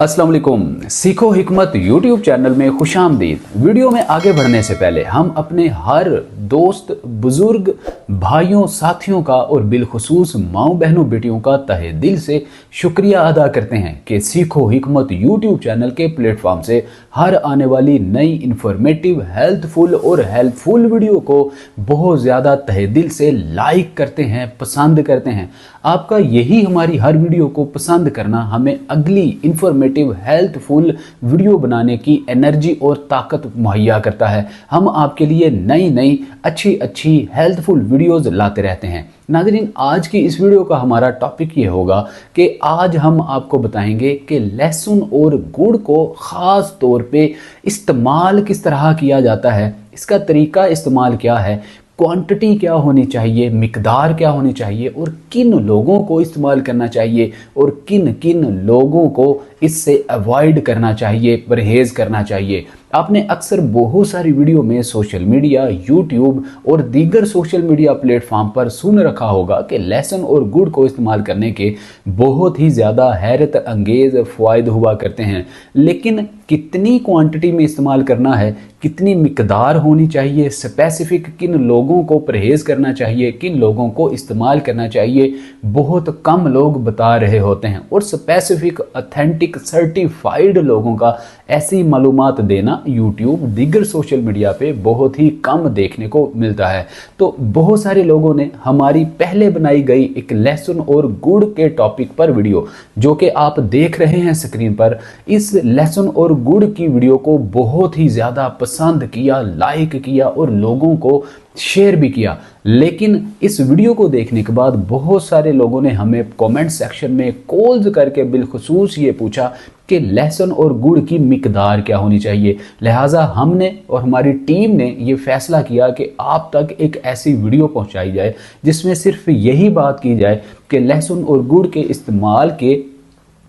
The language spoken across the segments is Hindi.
अस्सलाम वालेकुम। सीखो हिकमत यूट्यूब चैनल में खुशामदीद। वीडियो में आगे बढ़ने से पहले हम अपने हर दोस्त, बुजुर्ग, भाइयों, साथियों का और बिलखुसूस माओ बहनों बेटियों का तहे दिल से शुक्रिया अदा करते हैं कि सीखो हिकमत यूट्यूब चैनल के प्लेटफॉर्म से हर आने वाली नई इन्फॉर्मेटिव, हेल्थफुल और हेल्पफुल वीडियो को बहुत ज़्यादा तहे दिल से लाइक करते हैं, पसंद करते हैं। आपका यही हमारी हर वीडियो को पसंद करना हमें अगली इन्फॉर्मेटिव, हेल्थफुल वीडियो बनाने की एनर्जी और ताकत मुहैया करता है। हम आपके लिए नई नई अच्छी हेल्थफुल वीडियोस लाते रहते हैं। नाज़रीन, आज की इस वीडियो का हमारा टॉपिक ये होगा कि आज हम आपको बताएंगे कि लहसुन और गुड़ को ख़ास तौर पे इस्तेमाल किस तरह किया जाता है, इसका तरीका इस्तेमाल क्या है, क्वांटिटी क्या होनी चाहिए, मिकदार क्या होनी चाहिए और किन लोगों को इस्तेमाल करना चाहिए और किन किन लोगों को इससे अवॉइड करना चाहिए, परहेज़ करना चाहिए। आपने अक्सर बहुत सारी वीडियो में सोशल मीडिया, यूट्यूब और दीगर सोशल मीडिया प्लेटफॉर्म पर सुन रखा होगा कि लहसुन और गुड़ को इस्तेमाल करने के बहुत ही ज़्यादा हैरत अंगेज़ फ़वाइद हुआ करते हैं, लेकिन कितनी क्वांटिटी में इस्तेमाल करना है, कितनी मिकदार होनी चाहिए, स्पेसिफिक किन लोगों को परहेज़ करना चाहिए, किन लोगों को इस्तेमाल करना चाहिए, बहुत कम लोग बता रहे होते हैं। और स्पेसिफिक, ऑथेंटिक, सर्टिफाइड लोगों का ऐसी मालूमात देना यूट्यूब, दीगर सोशल मीडिया पे बहुत ही कम देखने को मिलता है। तो बहुत सारे लोगों ने हमारी पहले बनाई गई एक लहसुन और गुड़ के टॉपिक पर वीडियो, जो कि आप देख रहे हैं स्क्रीन पर, इस लहसुन और गुड़ की वीडियो को बहुत ही ज़्यादा पसंद किया, लाइक किया और लोगों को शेयर भी किया। लेकिन इस वीडियो को देखने के बाद बहुत सारे लोगों ने हमें कमेंट सेक्शन में कॉल्स करके बिलखुसूस ये पूछा कि लहसुन और गुड़ की मिकदार क्या होनी चाहिए। लिहाजा हमने और हमारी टीम ने ये फैसला किया कि आप तक एक ऐसी वीडियो पहुंचाई जाए जिसमें सिर्फ यही बात की जाए कि लहसुन और गुड़ के इस्तेमाल के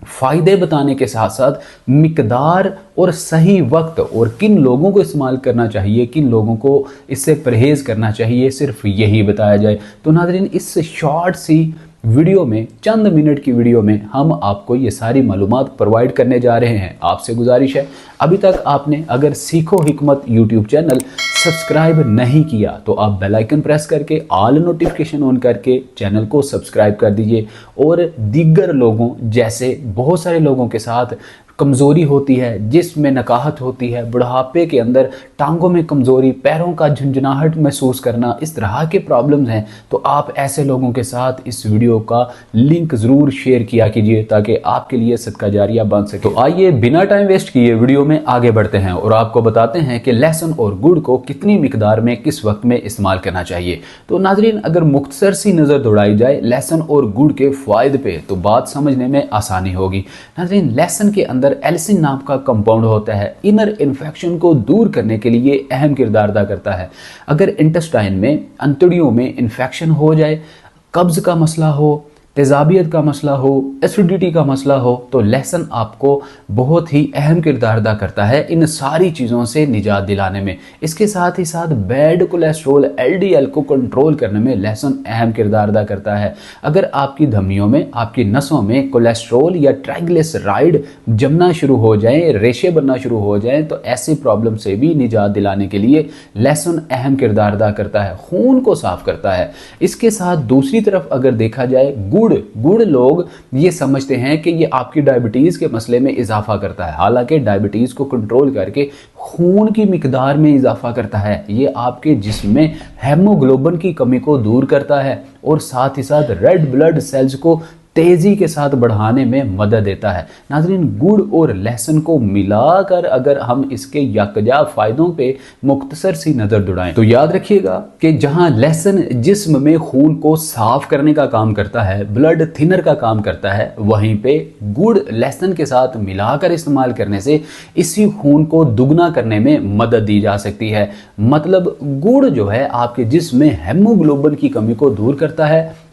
फ़ायदे बताने के साथ साथ मिकदार और सही वक्त और किन लोगों को इस्तेमाल करना चाहिए, किन लोगों को इससे परहेज़ करना चाहिए, सिर्फ यही बताया जाए। तो नाज़रीन, इस शॉर्ट सी वीडियो में, चंद मिनट की वीडियो में हम आपको ये सारी मालूमात प्रोवाइड करने जा रहे हैं। आपसे गुजारिश है, अभी तक आपने अगर सीखो हिकमत यूट्यूब चैनल सब्सक्राइब नहीं किया तो आप बेल आइकन प्रेस करके ऑल नोटिफिकेशन ऑन करके चैनल को सब्सक्राइब कर दीजिए। और दीगर लोगों जैसे बहुत सारे लोगों के साथ कमज़ोरी होती है, जिस्म में नकाहत होती है, बुढ़ापे के अंदर टांगों में कमज़ोरी, पैरों का झुंझुनाहट महसूस करना, इस तरह के प्रॉब्लम्स हैं, तो आप ऐसे लोगों के साथ इस वीडियो का लिंक ज़रूर शेयर किया कीजिए ताकि आपके लिए सदका जारिया बन सके। तो आइए बिना टाइम वेस्ट किए वीडियो में आगे बढ़ते हैं और आपको बताते हैं कि लहसुन और गुड़ को कितनी मिकदार में किस वक्त में इस्तेमाल करना चाहिए। तो नाजरीन, अगर मुख्तसर सी नज़र दौड़ाई जाए लहसुन और गुड़ के फ़ायदे पे तो बात समझने में आसानी होगी। नाजरीन, लहसुन के अंदर एल्सिन नाम का कंपाउंड होता है, इनर इन्फेक्शन को दूर करने के लिए अहम किरदार अदा करता है। अगर इंटेस्टाइन में, अंतड़ियों में इन्फेक्शन हो जाए, कब्ज का मसला हो, तेजाबियत का मसला हो, एसिडिटी का मसला हो, तो लहसुन आपको बहुत ही अहम किरदार अदा करता है इन सारी चीज़ों से निजात दिलाने में। इसके साथ ही साथ बैड कोलेस्ट्रॉल, LDL को कंट्रोल करने में लहसुन अहम किरदार अदा करता है। अगर आपकी धमनियों में, आपकी नसों में कोलेस्ट्रॉल या ट्राइग्लिसराइड जमना शुरू हो जाए, रेशे बनना शुरू हो जाए, तो ऐसी प्रॉब्लम से भी निजात दिलाने के लिए लहसुन अहम किरदार अदा करता है, खून को साफ करता है। इसके साथ दूसरी तरफ अगर देखा जाए गुड़ लोग ये समझते हैं कि ये आपकी डायबिटीज़ के मसले में इजाफा करता है, हालांकि डायबिटीज़ को कंट्रोल करके खून की मिकदार में इजाफा करता है। ये आपके जिस्म में हेमोग्लोबिन की कमी को दूर करता है और साथ ही साथ रेड ब्लड सेल्स को तेज़ी के साथ बढ़ाने में मदद देता है। नाज़रीन, गुड़ और लहसुन को मिलाकर अगर हम इसके यकजा फ़ायदों पे मुख्तसर सी नज़र दौड़ाएं तो याद रखिएगा कि जहां लहसुन जिस्म में खून को साफ करने का काम करता है, ब्लड थिनर का काम करता है, वहीं पे गुड़ लहसुन के साथ मिलाकर इस्तेमाल करने से इसी खून को दुगना करने में मदद दी जा सकती है। मतलब गुड़ जो है आपके जिस्म में हेमोग्लोबिन की कमी को दूर करता है,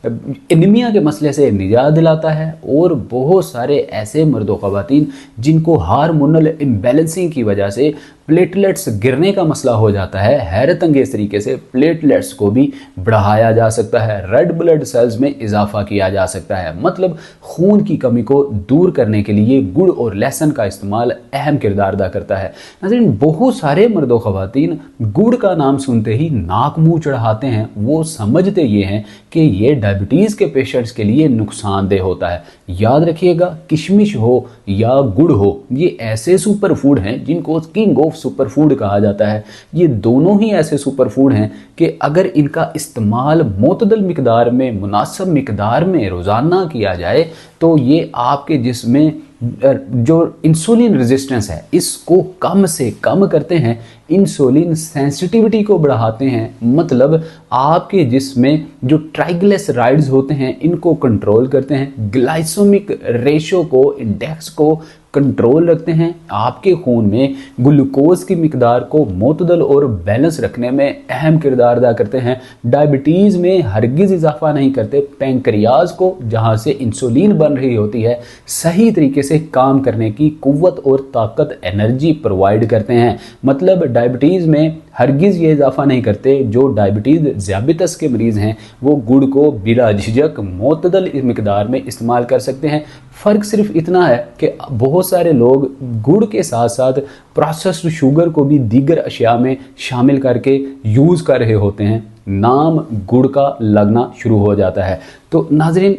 एनीमिया के मसले से निजात दिलाता है और बहुत सारे ऐसे मर्द व ख़वातीन जिनको हार्मोनल इम्बैलेंसिंग की वजह से प्लेटलेट्स गिरने का मसला हो जाता है, हैरत अंगेज तरीके से प्लेटलेट्स को भी बढ़ाया जा सकता है, रेड ब्लड सेल्स में इजाफा किया जा सकता है। मतलब खून की कमी को दूर करने के लिए गुड़ और लहसुन का इस्तेमाल अहम किरदार अदा करता है। नाज़रीन, बहुत सारे मर्द व ख़वातीन गुड़ का नाम सुनते ही नाक मुंह चढ़ाते हैं। वो समझते ये हैं कि ये डायबिटीज़ के पेशेंट्स के लिए नुकसानदेह होता है। याद रखिएगा, किशमिश हो या गुड़ हो, ये ऐसे सुपर फूड हैं जिनको किंग ऑफ सुपर फूड कहा जाता है। ये दोनों ही ऐसे सुपर फूड हैं कि अगर इनका इस्तेमाल मोतदल मिकदार में, मुनासिब मिकदार में रोज़ाना किया जाए तो ये आपके जिस्म में जो इंसुलिन रेजिस्टेंस है इसको कम से कम करते हैं, इंसुलिन सेंसिटिविटी को बढ़ाते हैं। मतलब आपके जिस्म में जो ट्राइग्लिसराइड्स होते हैं इनको कंट्रोल करते हैं, ग्लाइसेमिक रेशो को, इंडेक्स को कंट्रोल रखते हैं, आपके खून में ग्लूकोज की मिकदार को मोतदल और बैलेंस रखने में अहम किरदार अदा करते हैं, डायबिटीज़ में हरगिज़ इजाफा नहीं करते, पैंक्रियाज को जहाँ से इंसुलिन बन रही होती है सही तरीके से काम करने की कुव्वत और ताकत, एनर्जी प्रोवाइड करते हैं। मतलब डायबिटीज़ में हरगिज़ ये इजाफा नहीं करते। जो डायबिटीज़ ज़ियाबितस के मरीज़ हैं वो गुड़ को बिला झिझक मोतदल मिकदार में इस्तेमाल कर सकते हैं। फ़र्क सिर्फ इतना है कि बहुत सारे लोग गुड़ के साथ साथ प्रोसेस्ड शुगर को भी दीगर अशिया में शामिल करके यूज़ कर रहे होते हैं, नाम गुड़ का लगना शुरू हो जाता है। तो नाज़रीन,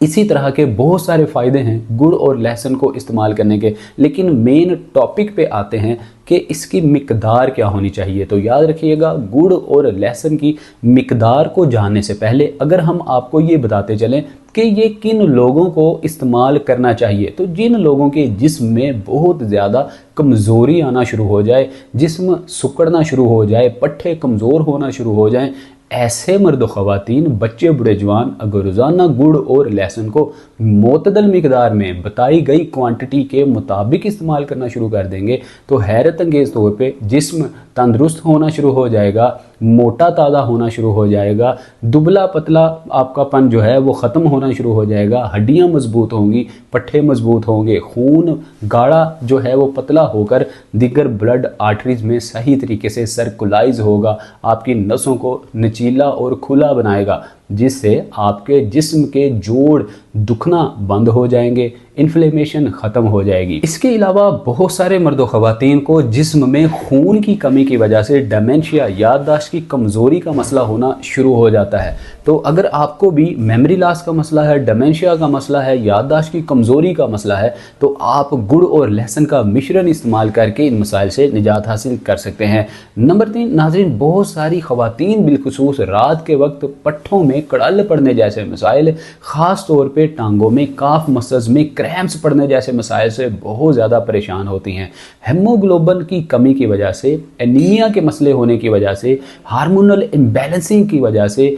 इसी तरह के बहुत सारे फ़ायदे हैं गुड़ और लहसुन को इस्तेमाल करने के, लेकिन मेन टॉपिक पे आते हैं कि इसकी मिकदार क्या होनी चाहिए। तो याद रखिएगा, गुड़ और लहसुन की मिकदार को जानने से पहले अगर हम आपको ये बताते चलें कि ये किन लोगों को इस्तेमाल करना चाहिए, तो जिन लोगों के जिस्म में बहुत ज़्यादा कमज़ोरी आना शुरू हो जाए, जिस्म सुकड़ना शुरू हो जाए, पट्ठे कमज़ोर होना शुरू हो जाएं, ऐसे मर्द ख़वातीन, बच्चे बूढ़े जवान अगर रोज़ाना गुड़ और लहसुन को मोतदल मिकदार में बताई गई क्वांटिटी के मुताबिक इस्तेमाल करना शुरू कर देंगे तो हैरत अंगेज़ तौर पे जिस्म तंदुरुस्त होना शुरू हो जाएगा, मोटा ताज़ा होना शुरू हो जाएगा, दुबला पतला आपकापन जो है वो ख़त्म होना शुरू हो जाएगा, हड्डियाँ मजबूत होंगी, पट्ठे मजबूत होंगे, खून गाढ़ा जो है वो पतला होकर दिगर ब्लड आर्टरीज में सही तरीके से सर्कुलाइज होगा, आपकी नसों को नचीला और खुला बनाएगा, जिससे आपके जिस्म के जोड़ दुखना बंद हो जाएंगे, इन्फ्लेमेशन ख़त्म हो जाएगी। इसके अलावा बहुत सारे मर्द व ख़वातीन को जिस्म में खून की कमी की वजह से डेमेंशिया, याददाश्त की कमज़ोरी का मसला होना शुरू हो जाता है। तो अगर आपको भी मेमोरी लॉस का मसला है, डेमेंशिया का मसला है, याददाश्त की कमज़ोरी का मसला है, तो आप गुड़ और लहसुन का मिश्रण इस्तेमाल करके इन मसाइल से निजात हासिल कर सकते हैं। नंबर 3 नाज़रीन, बहुत सारी ख़वातीन बिलखुसूस रात के वक्त पट्ठों में कड़ल पड़ने जैसे मसाइल, ख़ास तौर पे टांगों में काफ मसल्स में क्रैम्प्स पड़ने जैसे मसाइल से बहुत ज़्यादा परेशान होती हैं। हेमोग्लोबिन की कमी की वजह से, एनीमिया के मसले होने की वजह से, हार्मोनल इम्बैलेंसिंग की वजह से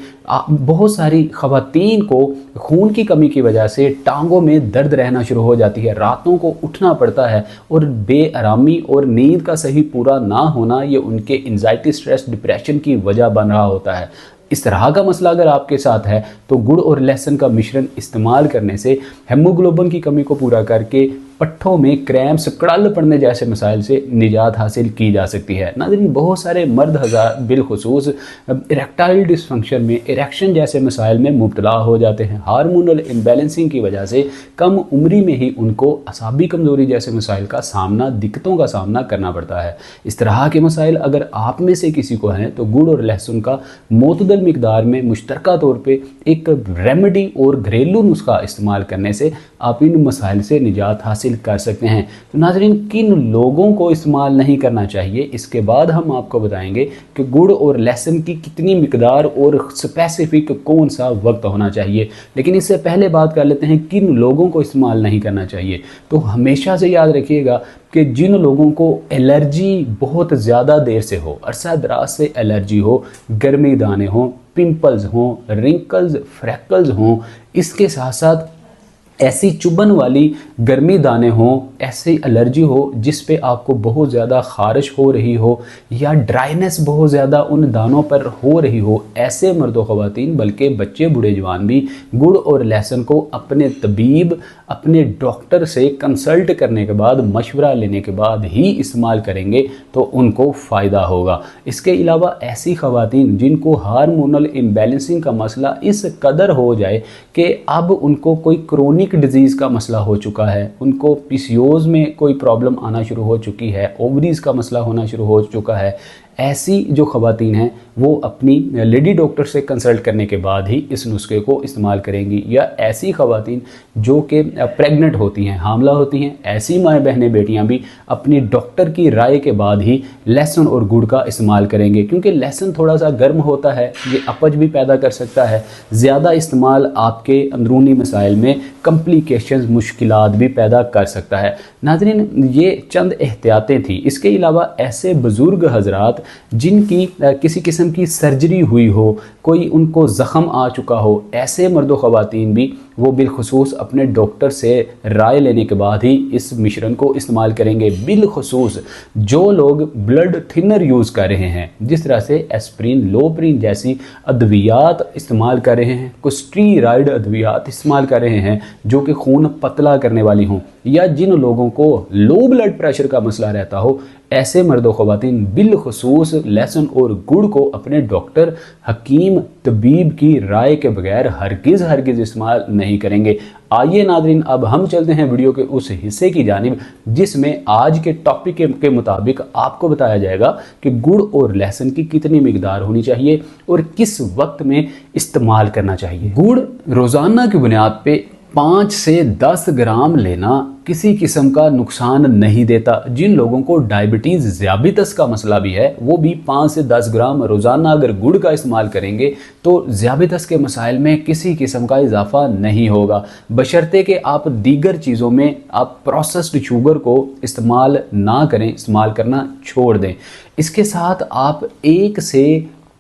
बहुत सारी ख़वातीन को खून की कमी की वजह से टांगों में दर्द रहना शुरू हो जाती है, रातों को उठना पड़ता है और बेआरामी और नींद का सही पूरा ना होना ये उनके एंजाइटी, स्ट्रेस, डिप्रेशन की वजह बन रहा होता है। इस तरह का मसला अगर आपके साथ है तो गुड़ और लहसुन का मिश्रण इस्तेमाल करने से हेमोग्लोबिन की कमी को पूरा करके पट्ठों में क्रैम्प्स, कड़ल पड़ने जैसे मसाइल से निजात हासिल की जा सकती है। नाज़रीन, बहुत सारे मर्द हज़रात बिलखुसूस इरेक्टाइल डिसफंक्शन में, इरेक्शन जैसे मसाइल में मुब्तला हो जाते हैं। हार्मोनल इम्बैलेंसिंग की वजह से कम उम्री में ही उनको असाबी कमज़ोरी जैसे मसाइल का सामना, दिक्कतों का सामना करना पड़ता है। इस तरह के मसाइल अगर आप में से किसी को हैं तो गुड़ और लहसुन का मोतदल मिकदार में मुश्तरका तौर पर एक रेमेडी और घरेलू नुस्खा इस्तेमाल करने से आप इन मसाइल से निजात हासिल कर सकते हैं। तो नाज़रीन, किन लोगों को इस्तेमाल नहीं करना चाहिए, इसके बाद हम आपको बताएंगे कि गुड़ और लहसुन की कितनी मिकदार और स्पेसिफिक कौन सा वक्त होना चाहिए। लेकिन इससे पहले बात कर लेते हैं किन लोगों को इस्तेमाल नहीं करना चाहिए। तो हमेशा से याद रखिएगा कि जिन लोगों को एलर्जी बहुत ज़्यादा देर से हो, अरसा दराज से एलर्जी हो, गर्मी दाने हों, पिंपल्स हों, रिंकल्स, फ्रैकल्स हों, इसके साथ साथ ऐसी चुभन वाली गर्मी दाने हों, ऐसी एलर्जी हो जिस पे आपको बहुत ज़्यादा खारिश हो रही हो या ड्राइनेस बहुत ज़्यादा उन दानों पर हो रही हो, ऐसे मर्द ख़वातीन बल्कि बच्चे बूढ़े जवान भी गुड़ और लहसुन को अपने तबीब, अपने डॉक्टर से कंसल्ट करने के बाद, मशवरा लेने के बाद ही इस्तेमाल करेंगे तो उनको फ़ायदा होगा। इसके अलावा ऐसी ख़वातीन जिनको हार्मोनल इम्बैलेंसिंग का मसला इस कदर हो जाए कि अब उनको कोई क्रोनिक डिजीज़ का मसला हो चुका है, उनको पीसीओज में कोई प्रॉब्लम आना शुरू हो चुकी है, ओवरीज़ का मसला होना शुरू हो चुका है, ऐसी जो ख़वातीन हैं वो अपनी लेडी डॉक्टर से कंसल्ट करने के बाद ही इस नुस्खे को इस्तेमाल करेंगी। या ऐसी ख़वातीन जो कि प्रेग्नेंट होती हैं, हामला होती हैं, ऐसी माएँ बहनें बेटियां भी अपनी डॉक्टर की राय के बाद ही लहसुन और गुड़ का इस्तेमाल करेंगे, क्योंकि लहसुन थोड़ा सा गर्म होता है, ये अपच भी पैदा कर सकता है। ज़्यादा इस्तेमाल आपके अंदरूनी मसाइल में कम्प्लिकेशंस, मुश्किलात भी पैदा कर सकता है। नाज़रीन, ये चंद एहतियातें थी। इसके अलावा ऐसे बुज़ुर्ग हज़रात जिनकी किसी किस्म की सर्जरी हुई हो, कोई उनको ज़ख़म आ चुका हो, ऐसे मर्द ख़वातीन भी वो बिलखुसूस अपने डॉक्टर से राय लेने के बाद ही इस मिश्रण को इस्तेमाल करेंगे। बिलखुसूस जो लोग ब्लड थिनर यूज़ कर रहे हैं, जिस तरह से एस्प्रिन, लोप्रिन जैसी अद्वियात इस्तेमाल कर रहे हैं, कुछ स्टीरॉयड अद्वियात इस्तेमाल कर रहे हैं जो कि खून पतला करने वाली हों, या जिन लोगों को लो ब्लड प्रेशर का मसला रहता हो, ऐसे मर्दो ख़वातीन बिलखुसूस लहसुन और गुड़ को अपने डॉक्टर, हकीम, तबीब की राय के बगैर हरगिज़ इस्तेमाल नहीं करेंगे। आइए नाज़रीन, अब हम चलते हैं वीडियो के उस हिस्से की जानिब जिसमें आज के टॉपिक के मुताबिक आपको बताया जाएगा कि गुड़ और लहसुन की कितनी मिकदार होनी चाहिए और किस वक्त में इस्तेमाल करना चाहिए। गुड़ रोज़ाना की बुनियाद पे 5 से 10 ग्राम लेना किसी किस्म का नुकसान नहीं देता। जिन लोगों को डायबिटीज़, ज़ियाबितस का मसला भी है, वो भी 5 से 10 ग्राम रोज़ाना अगर गुड़ का इस्तेमाल करेंगे तो ज़ियाबितस के मसाइल में किसी किस्म का इजाफा नहीं होगा, बशर्ते कि आप दीगर चीज़ों में आप प्रोसेस्ड शुगर को इस्तेमाल ना करें, इस्तेमाल करना छोड़ दें। इसके साथ आप 1 से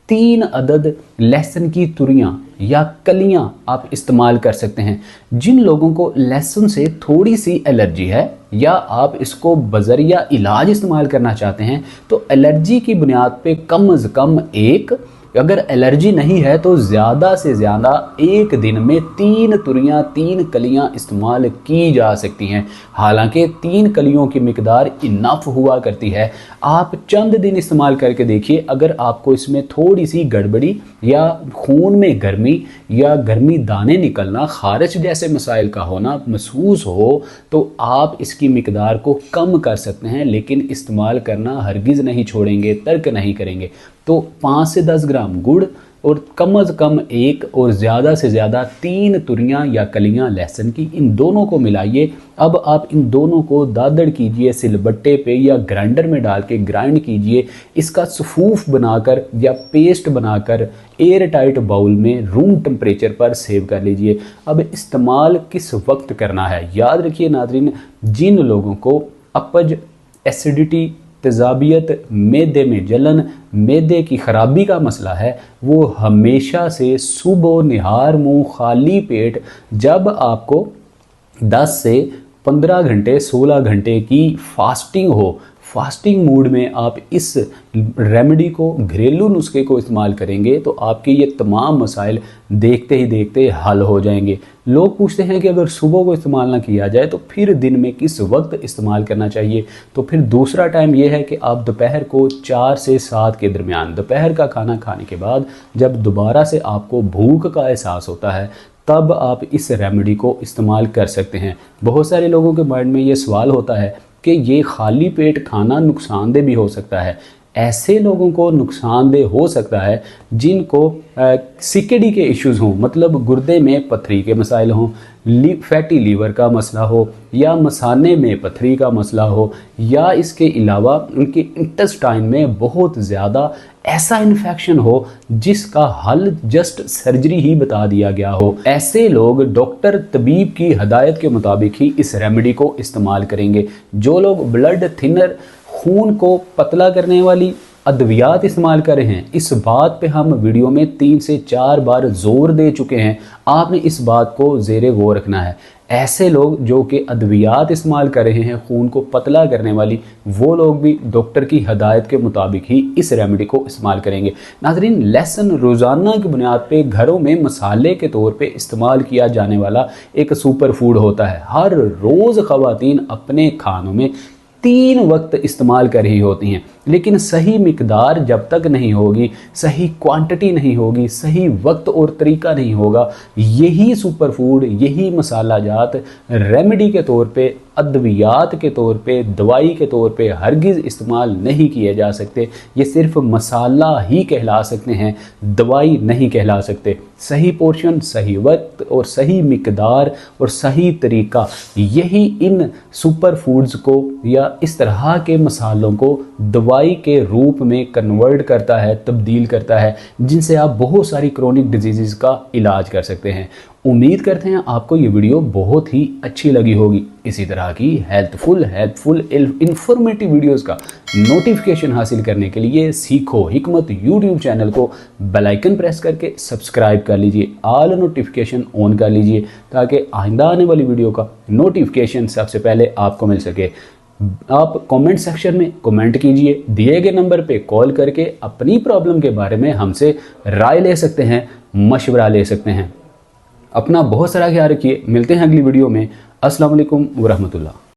3 अदद लहसुन की तुरियां या कलियां आप इस्तेमाल कर सकते हैं। जिन लोगों को लहसुन से थोड़ी सी एलर्जी है या आप इसको बजरिया इलाज इस्तेमाल करना चाहते हैं तो एलर्जी की बुनियाद पे कम अज़ कम एक, अगर एलर्जी नहीं है तो ज़्यादा से ज़्यादा एक दिन में 3 तुरियां, 3 कलियां इस्तेमाल की जा सकती हैं। हालांकि 3 कलियों की मिकदार इनफ हुआ करती है। आप चंद दिन इस्तेमाल करके देखिए, अगर आपको इसमें थोड़ी सी गड़बड़ी या खून में गर्मी या गर्मी दाने निकलना, खारिश जैसे मसाइल का होना महसूस हो तो आप इसकी मिकदार को कम कर सकते हैं, लेकिन इस्तेमाल करना हरगिज़ नहीं छोड़ेंगे, तर्क नहीं करेंगे। तो 5 से 10 ग्राम गुड़ और कम अज़ कम 1 और ज़्यादा से ज़्यादा 3 तुरियां या कलियां लहसुन की, इन दोनों को मिलाइए। अब आप इन दोनों को दादड़ कीजिए सिलबट्टे पे या ग्राइंडर में डाल के ग्राइंड कीजिए। इसका सफूफ बनाकर या पेस्ट बनाकर एयर टाइट बाउल में रूम टेम्परेचर पर सेव कर लीजिए। अब इस्तेमाल किस वक्त करना है, याद रखिए नाज़रीन, जिन लोगों को अपज, एसिडिटी, तेज़ाबियत, मैदे में जलन, मैदे की ख़राबी का मसला है, वो हमेशा से सुबह निहार मुँह खाली पेट जब आपको 10 से 15 घंटे 16 घंटे की फास्टिंग हो, फास्टिंग मूड में आप इस रेमेडी को, घरेलू नुस्खे को इस्तेमाल करेंगे तो आपके ये तमाम मसाइल देखते ही देखते हल हो जाएंगे। लोग पूछते हैं कि अगर सुबह को इस्तेमाल ना किया जाए तो फिर दिन में किस वक्त इस्तेमाल करना चाहिए। तो फिर दूसरा टाइम ये है कि आप दोपहर को 4 से 7 के दरमियान, दोपहर का खाना खाने के बाद जब दोबारा से आपको भूख का एहसास होता है तब आप इस रेमेडी को इस्तेमाल कर सकते हैं। बहुत सारे लोगों के माइंड में ये सवाल होता है कि ये खाली पेट खाना नुकसानदेह भी हो सकता है। ऐसे लोगों को नुकसानदेह हो सकता है जिनको सीकेडी के इश्यूज़ हों, मतलब गुर्दे में पथरी के मसाइल हों, फैटी लीवर का मसला हो या मसाने में पथरी का मसला हो, या इसके अलावा उनके इंटेस्टाइन में बहुत ज़्यादा ऐसा इन्फेक्शन हो जिसका हल जस्ट सर्जरी ही बता दिया गया हो। ऐसे लोग डॉक्टर, तबीब की हदायत के मुताबिक ही इस रेमेडी को इस्तेमाल करेंगे। जो लोग ब्लड थिनर, खून को पतला करने वाली अद्वियात इस्तेमाल कर रहे हैं, इस बात पे हम वीडियो में 3 से 4 बार जोर दे चुके हैं। आपने इस बात को ज़ेरे गौर रखना है। ऐसे लोग जो कि अद्वियात इस्तेमाल कर रहे हैं खून को पतला करने वाली, वो लोग भी डॉक्टर की हदायत के मुताबिक ही इस रेमेडी को इस्तेमाल करेंगे। नाज़रीन, लहसुन रोज़ाना की बुनियाद पे घरों में मसाले के तौर पे इस्तेमाल किया जाने वाला एक सुपर फूड होता है। हर रोज़ ख़वातीन अपने खानों में 3 वक्त इस्तेमाल कर रही होती हैं, लेकिन सही मिकदार जब तक नहीं होगी, सही क्वांटिटी नहीं होगी, सही वक्त और तरीका नहीं होगा, यही सुपर फूड, यही मसाला जात रेमेडी के तौर पे, अद्वियात के तौर पे, दवाई के तौर पे हरगिज़ इस्तेमाल नहीं किए जा सकते। ये सिर्फ मसाला ही कहला सकते हैं, दवाई नहीं कहला सकते। सही पोर्शन, सही वक्त और सही मिकदार और सही तरीका, यही इन सुपर फूड्स को या इस तरह के मसालों को दवाई के रूप में कन्वर्ट करता है, तब्दील करता है, जिनसे आप बहुत सारी क्रोनिक डिजीज़ का इलाज कर सकते हैं। उम्मीद करते हैं आपको ये वीडियो बहुत ही अच्छी लगी होगी। इसी तरह की हेल्पफुल इंफॉर्मेटिव वीडियोस का नोटिफिकेशन हासिल करने के लिए सीखो हिकमत यूट्यूब चैनल को बेल आइकन प्रेस करके सब्सक्राइब कर लीजिए, ऑल नोटिफिकेशन ऑन कर लीजिए, ताकि आइंदा आने वाली वीडियो का नोटिफिकेशन सबसे पहले आपको मिल सके। आप कमेंट सेक्शन में कमेंट कीजिए, दिए गए नंबर पे कॉल करके अपनी प्रॉब्लम के बारे में हमसे राय ले सकते हैं, मशवरा ले सकते हैं। अपना बहुत सारा ख्याल रखिए। मिलते हैं अगली वीडियो में। अस्सलाम वालेकुम व रहमतुल्लाह।